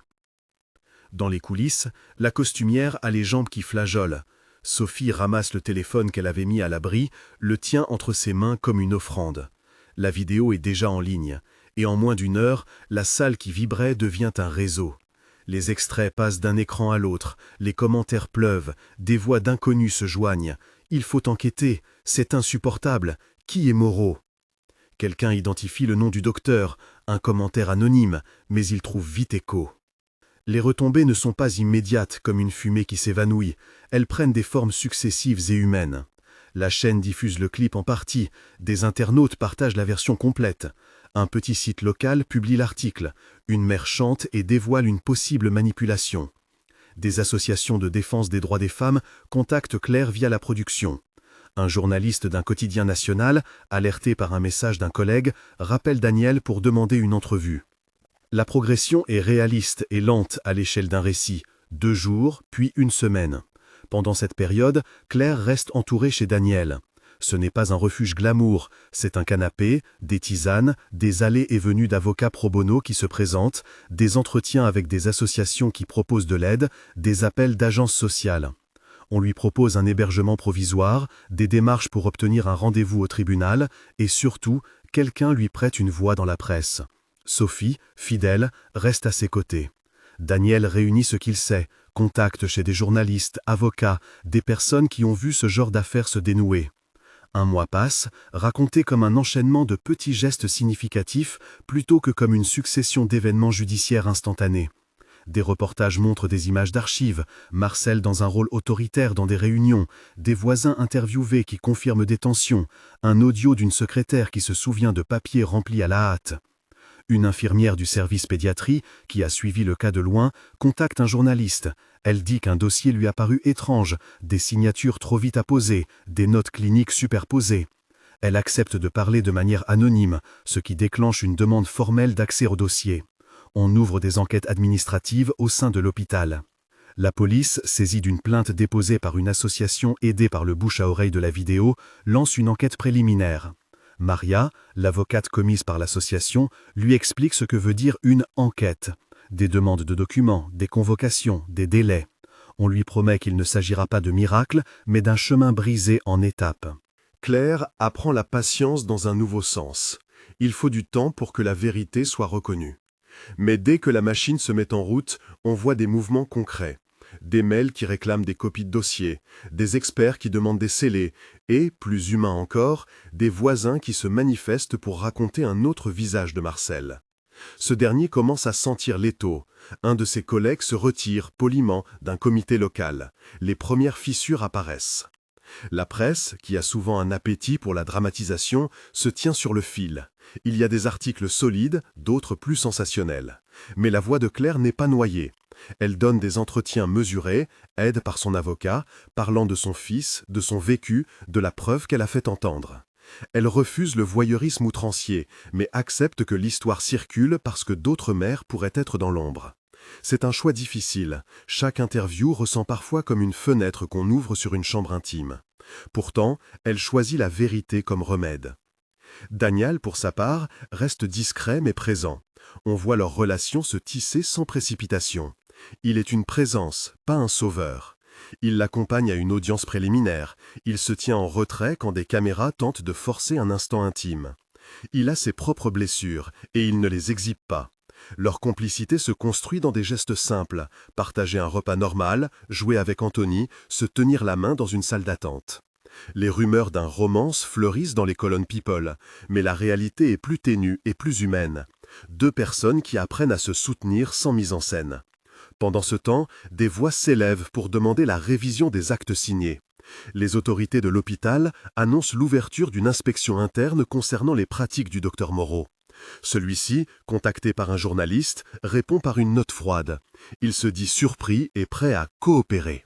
Dans les coulisses, la costumière a les jambes qui flageolent. Sophie ramasse le téléphone qu'elle avait mis à l'abri, le tient entre ses mains comme une offrande. La vidéo est déjà en ligne. Et en moins d'une heure, la salle qui vibrait devient un réseau. Les extraits passent d'un écran à l'autre, les commentaires pleuvent, des voix d'inconnus se joignent. Il faut enquêter, c'est insupportable. Qui est Moreau? Quelqu'un identifie le nom du docteur, un commentaire anonyme, mais il trouve vite écho. Les retombées ne sont pas immédiates comme une fumée qui s'évanouit, elles prennent des formes successives et humaines. La chaîne diffuse le clip en partie, des internautes partagent la version complète. Un petit site local publie l'article. Une mère chante et dévoile une possible manipulation. Des associations de défense des droits des femmes contactent Claire via la production. Un journaliste d'un quotidien national, alerté par un message d'un collègue, rappelle Daniel pour demander une entrevue. La progression est réaliste et lente à l'échelle d'un récit, 2 jours, puis 1 semaine. Pendant cette période, Claire reste entourée chez Daniel. Ce n'est pas un refuge glamour, c'est un canapé, des tisanes, des allées et venues d'avocats pro bono qui se présentent, des entretiens avec des associations qui proposent de l'aide, des appels d'agences sociales. On lui propose un hébergement provisoire, des démarches pour obtenir un rendez-vous au tribunal et surtout, quelqu'un lui prête une voix dans la presse. Sophie, fidèle, reste à ses côtés. Daniel réunit ce qu'il sait, contacte chez des journalistes, avocats, des personnes qui ont vu ce genre d'affaires se dénouer. 1 mois passe, raconté comme un enchaînement de petits gestes significatifs plutôt que comme une succession d'événements judiciaires instantanés. Des reportages montrent des images d'archives, Marcel dans un rôle autoritaire dans des réunions, des voisins interviewés qui confirment des tensions, un audio d'une secrétaire qui se souvient de papiers remplis à la hâte. Une infirmière du service pédiatrie, qui a suivi le cas de loin, contacte un journaliste. Elle dit qu'un dossier lui a paru étrange, des signatures trop vite apposées, des notes cliniques superposées. Elle accepte de parler de manière anonyme, ce qui déclenche une demande formelle d'accès au dossier. On ouvre des enquêtes administratives au sein de l'hôpital. La police, saisie d'une plainte déposée par une association aidée par le bouche à oreille de la vidéo, lance une enquête préliminaire. Maria, l'avocate commise par l'association, lui explique ce que veut dire une enquête. Des demandes de documents, des convocations, des délais. On lui promet qu'il ne s'agira pas de miracle, mais d'un chemin brisé en étapes. Claire apprend la patience dans un nouveau sens. Il faut du temps pour que la vérité soit reconnue. Mais dès que la machine se met en route, on voit des mouvements concrets. Des mails qui réclament des copies de dossiers, des experts qui demandent des scellés, et, plus humain encore, des voisins qui se manifestent pour raconter un autre visage de Marcel. Ce dernier commence à sentir l'étau. Un de ses collègues se retire poliment d'un comité local. Les premières fissures apparaissent. La presse, qui a souvent un appétit pour la dramatisation, se tient sur le fil. Il y a des articles solides, d'autres plus sensationnels. Mais la voix de Claire n'est pas noyée. Elle donne des entretiens mesurés, aide par son avocat, parlant de son fils, de son vécu, de la preuve qu'elle a fait entendre. Elle refuse le voyeurisme outrancier, mais accepte que l'histoire circule parce que d'autres mères pourraient être dans l'ombre. C'est un choix difficile. Chaque interview ressent parfois comme une fenêtre qu'on ouvre sur une chambre intime. Pourtant, elle choisit la vérité comme remède. Daniel, pour sa part, reste discret mais présent. On voit leur relation se tisser sans précipitation. Il est une présence, pas un sauveur. Il l'accompagne à une audience préliminaire. Il se tient en retrait quand des caméras tentent de forcer un instant intime. Il a ses propres blessures et il ne les exhibe pas. Leur complicité se construit dans des gestes simples, partager un repas normal, jouer avec Anthony, se tenir la main dans une salle d'attente. Les rumeurs d'un romance fleurissent dans les colonnes People, mais la réalité est plus ténue et plus humaine. 2 personnes qui apprennent à se soutenir sans mise en scène. Pendant ce temps, des voix s'élèvent pour demander la révision des actes signés. Les autorités de l'hôpital annoncent l'ouverture d'une inspection interne concernant les pratiques du docteur Moreau. Celui-ci, contacté par un journaliste, répond par une note froide. Il se dit surpris et prêt à coopérer.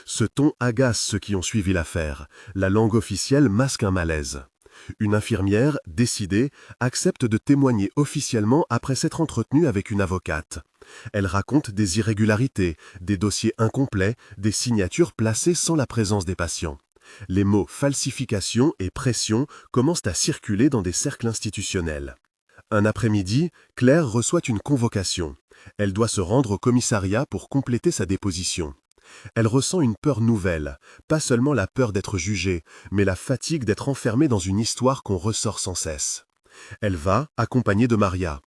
Ce ton agace ceux qui ont suivi l'affaire. La langue officielle masque un malaise. Une infirmière, décidée, accepte de témoigner officiellement après s'être entretenue avec une avocate. Elle raconte des irrégularités, des dossiers incomplets, des signatures placées sans la présence des patients. Les mots falsification et pression commencent à circuler dans des cercles institutionnels. Un après-midi, Claire reçoit une convocation. Elle doit se rendre au commissariat pour compléter sa déposition. Elle ressent une peur nouvelle, pas seulement la peur d'être jugée, mais la fatigue d'être enfermée dans une histoire qu'on ressort sans cesse. Elle va, accompagnée de Maria.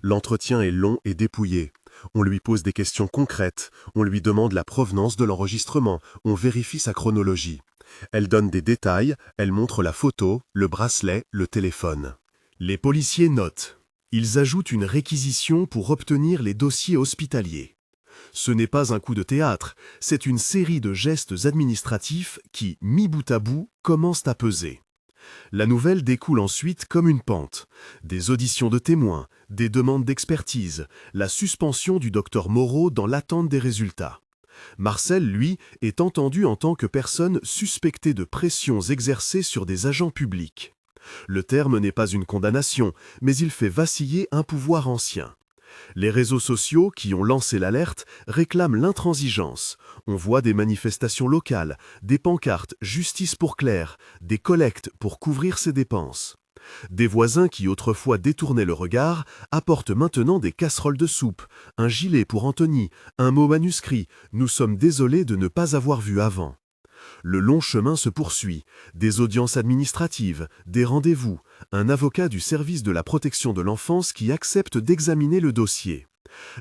L'entretien est long et dépouillé. On lui pose des questions concrètes, on lui demande la provenance de l'enregistrement, on vérifie sa chronologie. Elle donne des détails, elle montre la photo, le bracelet, le téléphone. Les policiers notent. Ils ajoutent une réquisition pour obtenir les dossiers hospitaliers. Ce n'est pas un coup de théâtre, c'est une série de gestes administratifs qui, mis bout à bout, commencent à peser. La nouvelle découle ensuite comme une pente. Des auditions de témoins, des demandes d'expertise, la suspension du docteur Moreau dans l'attente des résultats. Marcel, lui, est entendu en tant que personne suspectée de pressions exercées sur des agents publics. Le terme n'est pas une condamnation, mais il fait vaciller un pouvoir ancien. Les réseaux sociaux, qui ont lancé l'alerte, réclament l'intransigeance. On voit des manifestations locales, des pancartes « Justice pour Claire », des collectes pour couvrir ses dépenses. Des voisins qui autrefois détournaient le regard apportent maintenant des casseroles de soupe, un gilet pour Anthony, un mot manuscrit « Nous sommes désolés de ne pas avoir vu avant ». Le long chemin se poursuit, des audiences administratives, des rendez-vous, un avocat du service de la protection de l'enfance qui accepte d'examiner le dossier.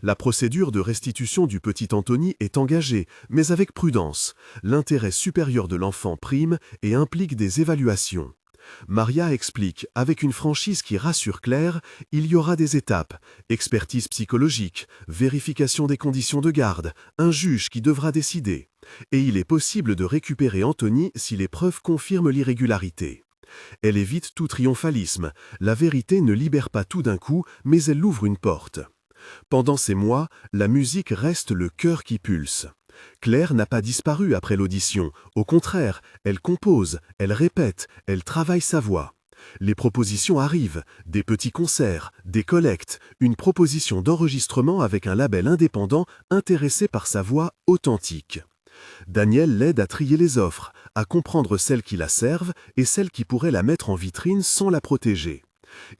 La procédure de restitution du petit Anthony est engagée, mais avec prudence. L'intérêt supérieur de l'enfant prime et implique des évaluations. Maria explique, avec une franchise qui rassure Claire, il y aura des étapes, expertise psychologique, vérification des conditions de garde, un juge qui devra décider. Et il est possible de récupérer Anthony si les preuves confirment l'irrégularité. Elle évite tout triomphalisme, la vérité ne libère pas tout d'un coup, mais elle ouvre une porte. Pendant ces mois, la musique reste le cœur qui pulse. Claire n'a pas disparu après l'audition, au contraire, elle compose, elle répète, elle travaille sa voix. Les propositions arrivent, des petits concerts, des collectes, une proposition d'enregistrement avec un label indépendant intéressé par sa voix authentique. Daniel l'aide à trier les offres, à comprendre celles qui la servent et celles qui pourraient la mettre en vitrine sans la protéger.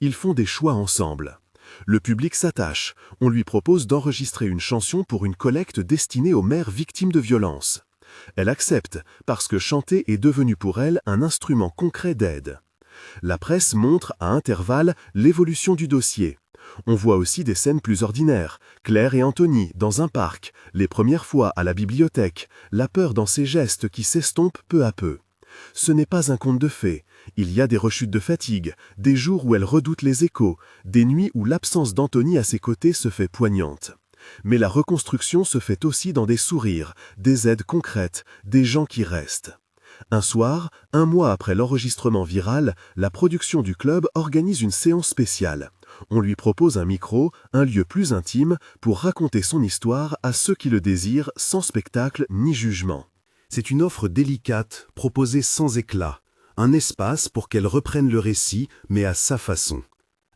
Ils font des choix ensemble. Le public s'attache. On lui propose d'enregistrer une chanson pour une collecte destinée aux mères victimes de violences. Elle accepte, parce que chanter est devenu pour elle un instrument concret d'aide. La presse montre à intervalles l'évolution du dossier. On voit aussi des scènes plus ordinaires. Claire et Anthony, dans un parc, les premières fois à la bibliothèque, la peur dans ses gestes qui s'estompent peu à peu. Ce n'est pas un conte de fées. Il y a des rechutes de fatigue, des jours où elle redoute les échos, des nuits où l'absence d'Anthony à ses côtés se fait poignante. Mais la reconstruction se fait aussi dans des sourires, des aides concrètes, des gens qui restent. Un soir, un mois après l'enregistrement viral, la production du club organise une séance spéciale. On lui propose un micro, un lieu plus intime, pour raconter son histoire à ceux qui le désirent sans spectacle ni jugement. C'est une offre délicate, proposée sans éclat, un espace pour qu'elle reprenne le récit, mais à sa façon.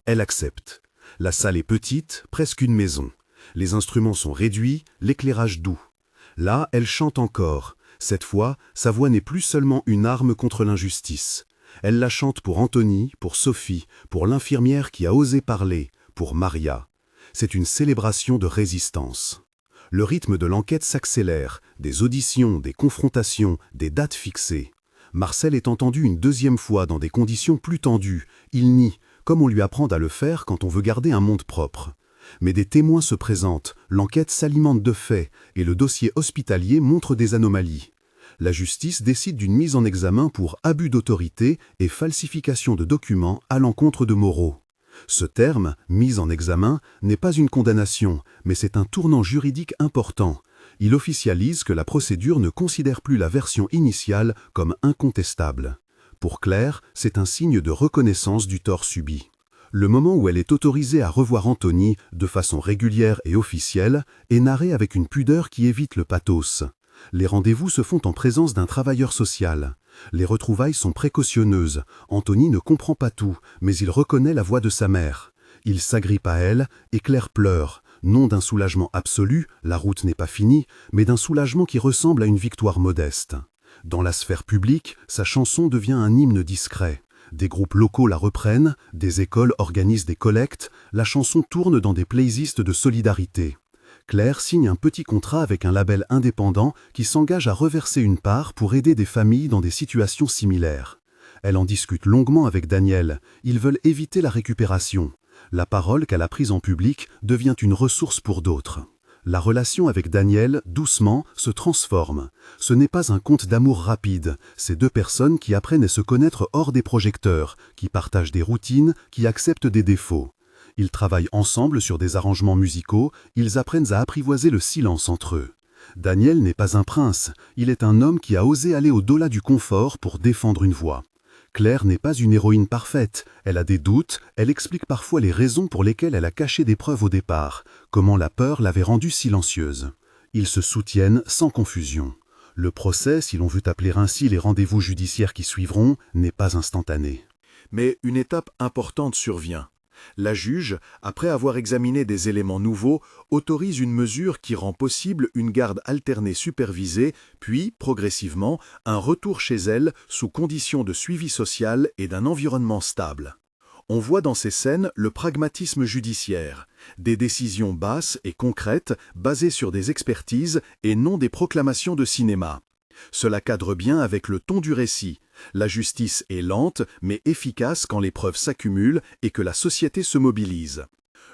Elle accepte. La salle est petite, presque une maison. Les instruments sont réduits, l'éclairage doux. Là, elle chante encore. Cette fois, sa voix n'est plus seulement une arme contre l'injustice. Elle la chante pour Anthony, pour Sophie, pour l'infirmière qui a osé parler, pour Maria. C'est une célébration de résistance. Le rythme de l'enquête s'accélère, des auditions, des confrontations, des dates fixées. Marcel est entendu une deuxième fois dans des conditions plus tendues. Il nie, comme on lui apprend à le faire quand on veut garder un monde propre. Mais des témoins se présentent, l'enquête s'alimente de faits, et le dossier hospitalier montre des anomalies. La justice décide d'une mise en examen pour abus d'autorité et falsification de documents à l'encontre de Moreau. Ce terme, mise en examen, n'est pas une condamnation, mais c'est un tournant juridique important. Il officialise que la procédure ne considère plus la version initiale comme incontestable. Pour Claire, c'est un signe de reconnaissance du tort subi. Le moment où elle est autorisée à revoir Anthony de façon régulière et officielle est narré avec une pudeur qui évite le pathos. Les rendez-vous se font en présence d'un travailleur social. Les retrouvailles sont précautionneuses. Anthony ne comprend pas tout, mais il reconnaît la voix de sa mère. Il s'agrippe à elle et Claire pleure, non d'un soulagement absolu, la route n'est pas finie, mais d'un soulagement qui ressemble à une victoire modeste. Dans la sphère publique, sa chanson devient un hymne discret. Des groupes locaux la reprennent, des écoles organisent des collectes, la chanson tourne dans des playlists de solidarité. Claire signe un petit contrat avec un label indépendant qui s'engage à reverser une part pour aider des familles dans des situations similaires. Elle en discute longuement avec Daniel, ils veulent éviter la récupération. La parole qu'elle a prise en public devient une ressource pour d'autres. La relation avec Daniel, doucement, se transforme. Ce n'est pas un conte d'amour rapide, c'est deux personnes qui apprennent à se connaître hors des projecteurs, qui partagent des routines, qui acceptent des défauts. Ils travaillent ensemble sur des arrangements musicaux, ils apprennent à apprivoiser le silence entre eux. Daniel n'est pas un prince, il est un homme qui a osé aller au-delà du confort pour défendre une voix. Claire n'est pas une héroïne parfaite, elle a des doutes, elle explique parfois les raisons pour lesquelles elle a caché des preuves au départ, comment la peur l'avait rendue silencieuse. Ils se soutiennent sans confusion. Le procès, si l'on veut appeler ainsi les rendez-vous judiciaires qui suivront, n'est pas instantané. Mais une étape importante survient. La juge, après avoir examiné des éléments nouveaux, autorise une mesure qui rend possible une garde alternée supervisée, puis, progressivement, un retour chez elle sous conditions de suivi social et d'un environnement stable. On voit dans ces scènes le pragmatisme judiciaire, des décisions basses et concrètes basées sur des expertises et non des proclamations de cinéma. Cela cadre bien avec le ton du récit. La justice est lente mais efficace quand les preuves s'accumulent et que la société se mobilise.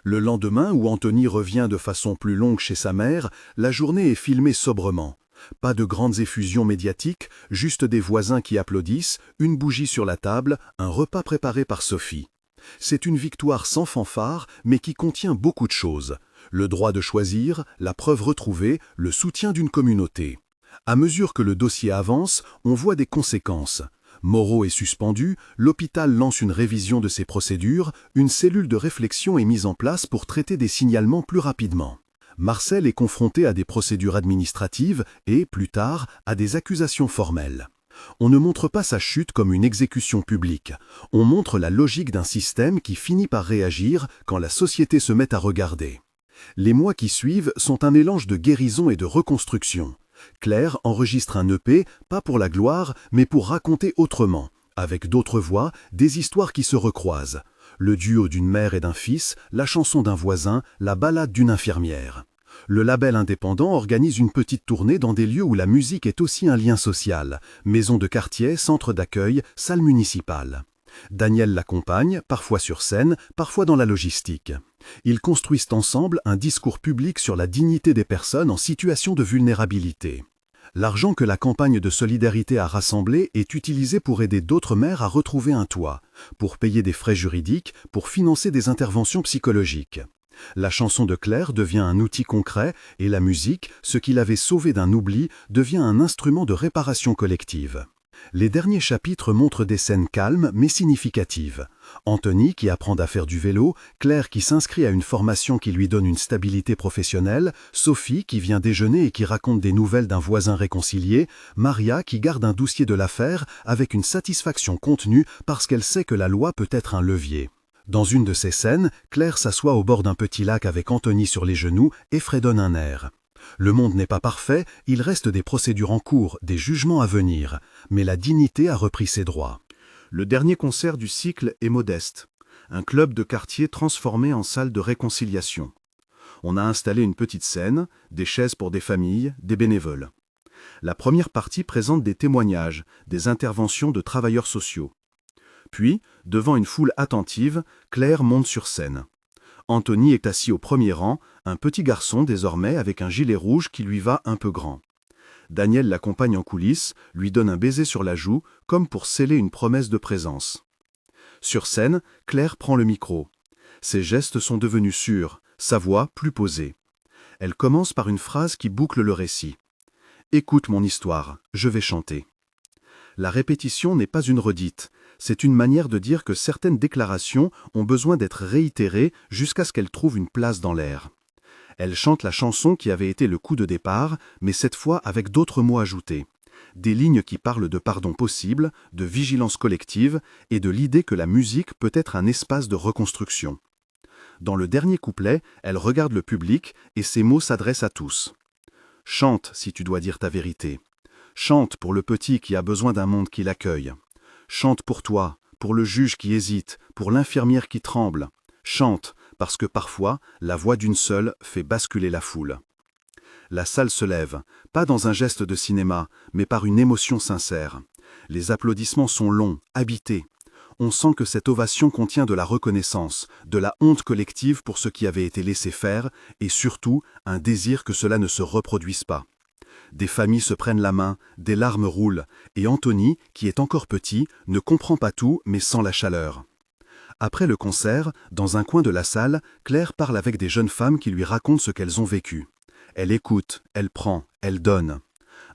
Le lendemain, où Anthony revient de façon plus longue chez sa mère, la journée est filmée sobrement. Pas de grandes effusions médiatiques, juste des voisins qui applaudissent, une bougie sur la table, un repas préparé par Sophie. C'est une victoire sans fanfare, mais qui contient beaucoup de choses. Le droit de choisir, la preuve retrouvée, le soutien d'une communauté. À mesure que le dossier avance, on voit des conséquences. Moreau est suspendu, l'hôpital lance une révision de ses procédures, une cellule de réflexion est mise en place pour traiter des signalements plus rapidement. Marcel est confronté à des procédures administratives et, plus tard, à des accusations formelles. On ne montre pas sa chute comme une exécution publique. On montre la logique d'un système qui finit par réagir quand la société se met à regarder. Les mois qui suivent sont un mélange de guérison et de reconstruction. Claire enregistre un EP, pas pour la gloire, mais pour raconter autrement, avec d'autres voix, des histoires qui se recroisent. Le duo d'une mère et d'un fils, la chanson d'un voisin, la ballade d'une infirmière. Le label indépendant organise une petite tournée dans des lieux où la musique est aussi un lien social, maison de quartier, centre d'accueil, salle municipale. Daniel l'accompagne, parfois sur scène, parfois dans la logistique. Ils construisent ensemble un discours public sur la dignité des personnes en situation de vulnérabilité. L'argent que la campagne de solidarité a rassemblé est utilisé pour aider d'autres mères à retrouver un toit, pour payer des frais juridiques, pour financer des interventions psychologiques. La chanson de Claire devient un outil concret et la musique, ce qui l'avait sauvée d'un oubli, devient un instrument de réparation collective. Les derniers chapitres montrent des scènes calmes mais significatives. Anthony qui apprend à faire du vélo, Claire qui s'inscrit à une formation qui lui donne une stabilité professionnelle, Sophie qui vient déjeuner et qui raconte des nouvelles d'un voisin réconcilié, Maria qui garde un dossier de l'affaire avec une satisfaction contenue parce qu'elle sait que la loi peut être un levier. Dans une de ces scènes, Claire s'assoit au bord d'un petit lac avec Anthony sur les genoux et fredonne un air. Le monde n'est pas parfait, il reste des procédures en cours, des jugements à venir, mais la dignité a repris ses droits. Le dernier concert du cycle est modeste, un club de quartier transformé en salle de réconciliation. On a installé une petite scène, des chaises pour des familles, des bénévoles. La première partie présente des témoignages, des interventions de travailleurs sociaux. Puis, devant une foule attentive, Claire monte sur scène. Anthony est assis au premier rang, un petit garçon désormais avec un gilet rouge qui lui va un peu grand. Daniel l'accompagne en coulisses, lui donne un baiser sur la joue, comme pour sceller une promesse de présence. Sur scène, Claire prend le micro. Ses gestes sont devenus sûrs, sa voix plus posée. Elle commence par une phrase qui boucle le récit. « Écoute mon histoire, je vais chanter ». La répétition n'est pas une redite, c'est une manière de dire que certaines déclarations ont besoin d'être réitérées jusqu'à ce qu'elles trouvent une place dans l'air. Elle chante la chanson qui avait été le coup de départ, mais cette fois avec d'autres mots ajoutés. Des lignes qui parlent de pardon possible, de vigilance collective et de l'idée que la musique peut être un espace de reconstruction. Dans le dernier couplet, elle regarde le public et ses mots s'adressent à tous. « Chante si tu dois dire ta vérité. Chante pour le petit qui a besoin d'un monde qui l'accueille. Chante pour toi, pour le juge qui hésite, pour l'infirmière qui tremble. Chante, parce que parfois, la voix d'une seule fait basculer la foule. » La salle se lève, pas dans un geste de cinéma, mais par une émotion sincère. Les applaudissements sont longs, habités. On sent que cette ovation contient de la reconnaissance, de la honte collective pour ce qui avait été laissé faire, et surtout, un désir que cela ne se reproduise pas. Des familles se prennent la main, des larmes roulent, et Anthony, qui est encore petit, ne comprend pas tout mais sent la chaleur. Après le concert, dans un coin de la salle, Claire parle avec des jeunes femmes qui lui racontent ce qu'elles ont vécu. Elle écoute, elle prend, elle donne.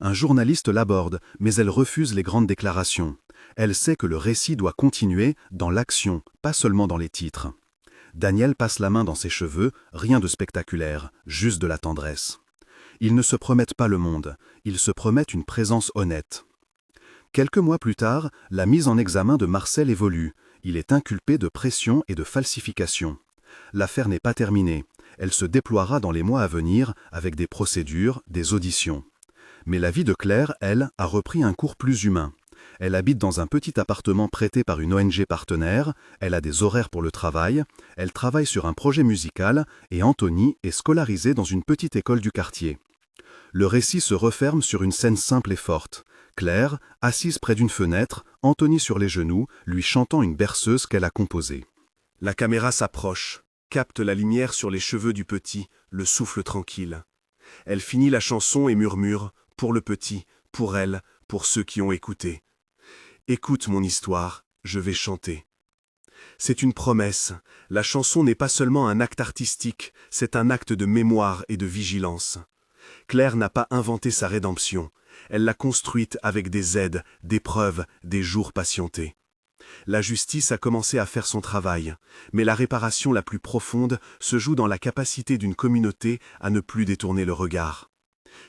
Un journaliste l'aborde, mais elle refuse les grandes déclarations. Elle sait que le récit doit continuer dans l'action, pas seulement dans les titres. Daniel passe la main dans ses cheveux, rien de spectaculaire, juste de la tendresse. Ils ne se promettent pas le monde, ils se promettent une présence honnête. Quelques mois plus tard, la mise en examen de Marcel évolue. Il est inculpé de pression et de falsification. L'affaire n'est pas terminée. Elle se déploiera dans les mois à venir avec des procédures, des auditions. Mais la vie de Claire, elle, a repris un cours plus humain. Elle habite dans un petit appartement prêté par une ONG partenaire, elle a des horaires pour le travail, elle travaille sur un projet musical et Anthony est scolarisé dans une petite école du quartier. Le récit se referme sur une scène simple et forte. Claire, assise près d'une fenêtre, Anthony sur les genoux, lui chantant une berceuse qu'elle a composée. La caméra s'approche, capte la lumière sur les cheveux du petit, le souffle tranquille. Elle finit la chanson et murmure, pour le petit, pour elle, pour ceux qui ont écouté. Écoute mon histoire, je vais chanter. C'est une promesse. La chanson n'est pas seulement un acte artistique, c'est un acte de mémoire et de vigilance. Claire n'a pas inventé sa rédemption. Elle l'a construite avec des aides, des preuves, des jours patientés. La justice a commencé à faire son travail, mais la réparation la plus profonde se joue dans la capacité d'une communauté à ne plus détourner le regard.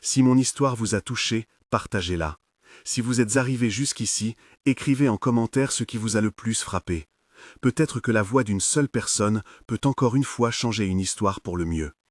Si mon histoire vous a touché, partagez-la. Si vous êtes arrivé jusqu'ici, écrivez en commentaire ce qui vous a le plus frappé. Peut-être que la voix d'une seule personne peut encore une fois changer une histoire pour le mieux.